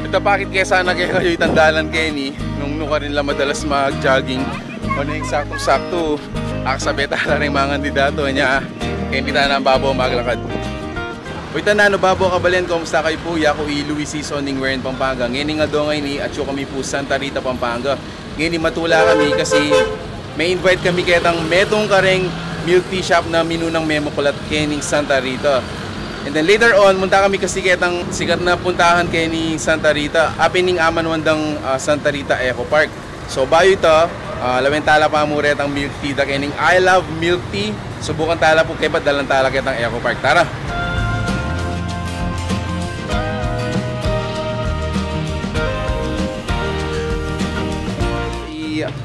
Ito bakit kaya sana kayo itandalan Kenny nung ka rin lang madalas mag-jogging o na yung saktong-sakto akasabeta na rin mga kandidato niya kaya kita na ang babaw maglakad. Uy tanano babaw kabalen, kumusta kayo po? Yako Luis Seasoning we're in Pampanga. Ngayon nga doon ngayon at yung kami po Santa Rita, Pampanga. Ngayon matula kami kasi may invite kami ketang metong kareng milk tea shop na minunang memo kulat kening Santa Rita. And then later on, munta kami kasi ketang sikat na puntahan kay ni Santa Rita. Apining aman wandang Santa Rita Eco Park. So bayo ito, lawin tala pa mo retang milk tea. Da kening I love milk tea. Subukan tala po kay dalang tala ketang Eco Park. Tara!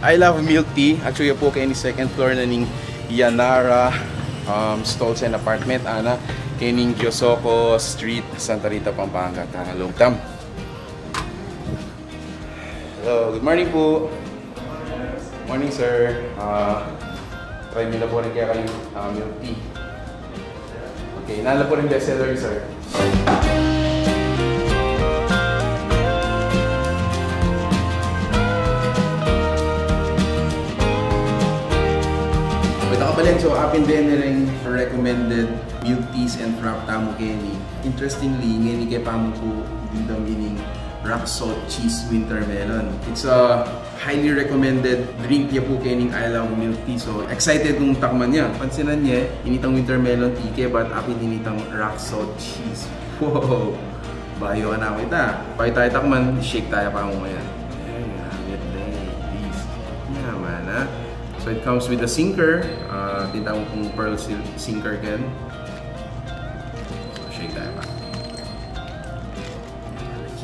I love milk tea. Actually po kay ni second floor na ning Ianara stalls and apartment ana. Kening Giosoco Street, Santa Rita, Pampanga. Tara, longtam. Hello, good morning po. Morning, sir. Try nila po rin kaya kayong milk tea. Okay, nala po rin bestseller, sir. So, apin din na rin recommended milk teas and frap tamo Kenny. Interestingly, ngayon kay pamo po dito meaning rock salt cheese winter melon. It's a highly recommended drink niya po Kenny. I love milk tea. So, excited kung takman niya. Pansinan niya, initang winter melon tea kaya but apin initang rock salt cheese. Wow! Bayo na kita. Bayo tayo takman, shake tayo pa mo ngayon. Yaman ha. So it comes with a sinker, tinatawag kong pearl sinker again. So shake tayo pa.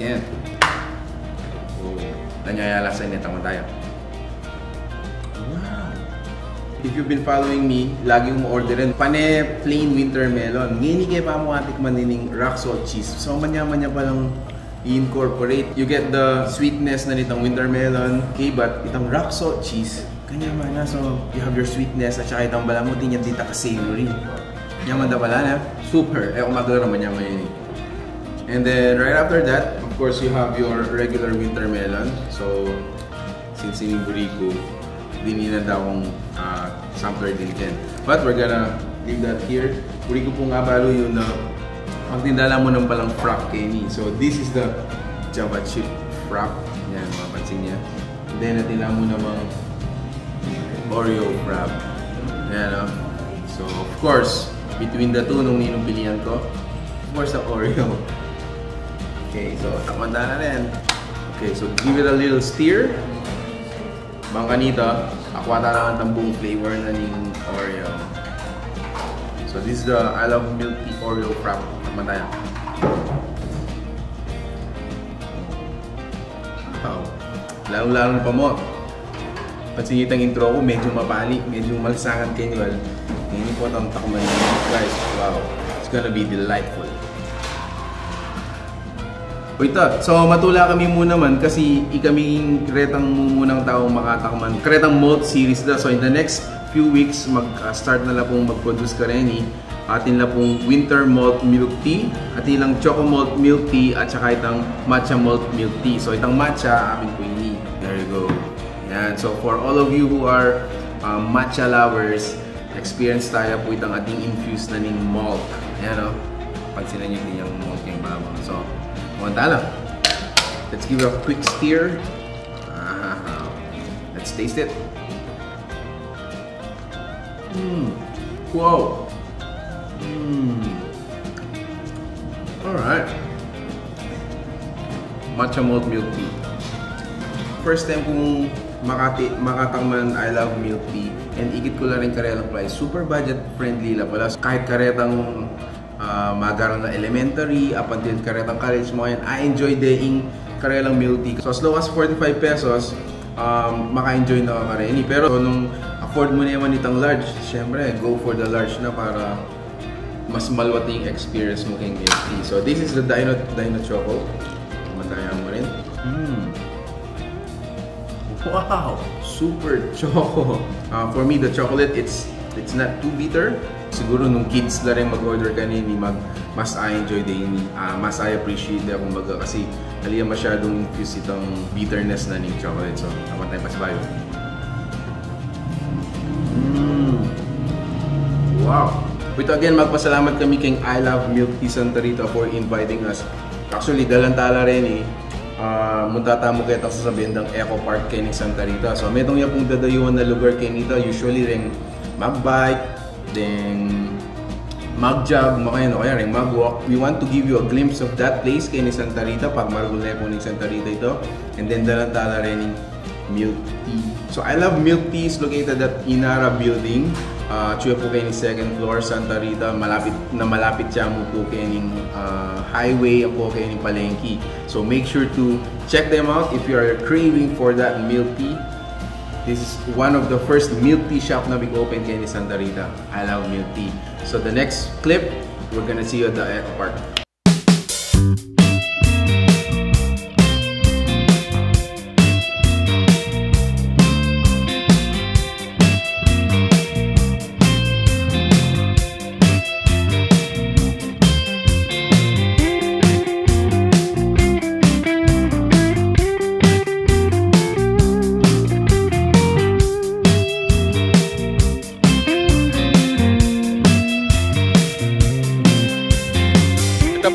Yan. Oh, nanyayala sa init naman tayo. Wow! If you've been following me, lagi kong orderin pane plain winter melon. Ngayon kayo pa mo atikman nining rock salt cheese. So manya-manya palang i-incorporate. You get the sweetness na nitong winter melon, okay, but itong rock salt cheese kanya man na, so you have your sweetness at saka itang balamutin niya dito ka-savory. Yaman da pala na. Super. Eh, umadura naman niya ngayon. And then, right after that, of course, you have your regular winter melon. So, since yung buriko, dinina daw akong sampler din din. But we're gonna leave that here. Buriko po nga balo yun na pagtindala mo ng palang frap Kenny. So, this is the Java chip frap. Yan, mapansin niya. And then, natila mo namang Oreo frap. Ayan, so, of course, between the two, nung ninong pilihan ko, of course, the Oreo. Okay, so, takmanda na rin. Okay, so, give it a little stir. Bang kanita, akwata naman ang buong flavor na ng Oreo. So, this is the I love milk tea Oreo frap. Takmanda yan. Wow. Lalo-lalo pa mo. Pansin itang intro ko, medyo mabali, medyo malsangan kenyual. Ngayon po itong takman niyo. Guys, wow. It's gonna be delightful. O ito, so matula kami muna man kasi ikaming kretang munang taong makatakman. Kretang malt series na. So in the next few weeks, mag-start na lang pong mag-produce ka rin. Atin lang pong winter malt milk tea, atin lang choco malt milk tea, at saka itang matcha malt milk tea. So itang matcha, amin po ini. There you go. Yan. So for all of you who are matcha lovers, experience tayo po itang ating infused na ning malt. Ayan o. Pagsinan nyo din yung malt yung babang. So, kumanta lang. Let's give it a quick stir. Let's taste it. Wow. Alright. Matcha malt milk tea. First time kong makatakman I love milk tea, and ikit ko lang rin karelang price. Super budget friendly lang pala. Kahit karetang magarang na elementary up until karetang college mo yan, I enjoy daing karelang milk tea. So as low as 45 pesos, maka-enjoy na ka rin. Pero nung afford mo na naman itang large, syempre go for the large na para mas malwati yung experience mo kay milk tea. So this is the Dino Choco. Mataya mo rin. Wow! Super choco. For me, the chocolate, it's not too bitter. siguro nung kids na rin mag-order kanini, mas I-enjoy din, mas I-appreciate din kumbaga kasi haliya masyadong infused itong bitterness na ng chocolate. So, naman tayo pasibayo. Wow! Ito again, magpasalamat kami kay I Love Milktea Santa Rita for inviting us. Actually, dalantala rin munta tamo kita sa bendang Eco Park kay Santa Rita. So may itong yung dadayuan na lugar kay nito, usually ring magbike, then magjog, kaya ring magwalk. We want to give you a glimpse of that place kay Santa Rita pag marugulay po ni Santa Rita ito. And then dalantala rin Milktea. So I Love Milktea is located at Ianara building. Chuya po kayo ni second floor, Santa Rita. Malapit siya mo po kayo ng highway po kayo ng Palengke. So make sure to check them out if you are craving for that Milktea. This is one of the first Milktea shop na big open kayo ni Santa Rita. I Love Milktea. So the next clip, we're gonna see you at the Eco Park.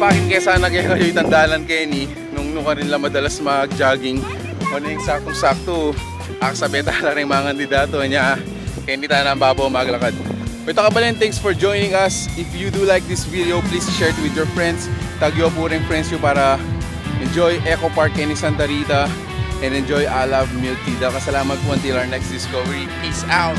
Bakit kaya sana kayo itandalan kayo ni nung ka rin lang madalas mag-jogging o na yung saktong-sakto akasabeta na rin mga kandidato niya kaya hindi tayo nang babaw maglakad. Ito kabalin, thanks for joining us. If you do like this video, please share it with your friends. Tagyo po rin friends nyo para enjoy Eco Park ni Santa Rita and enjoy I Love Milktea. Kasalamat po until our next discovery. Peace out!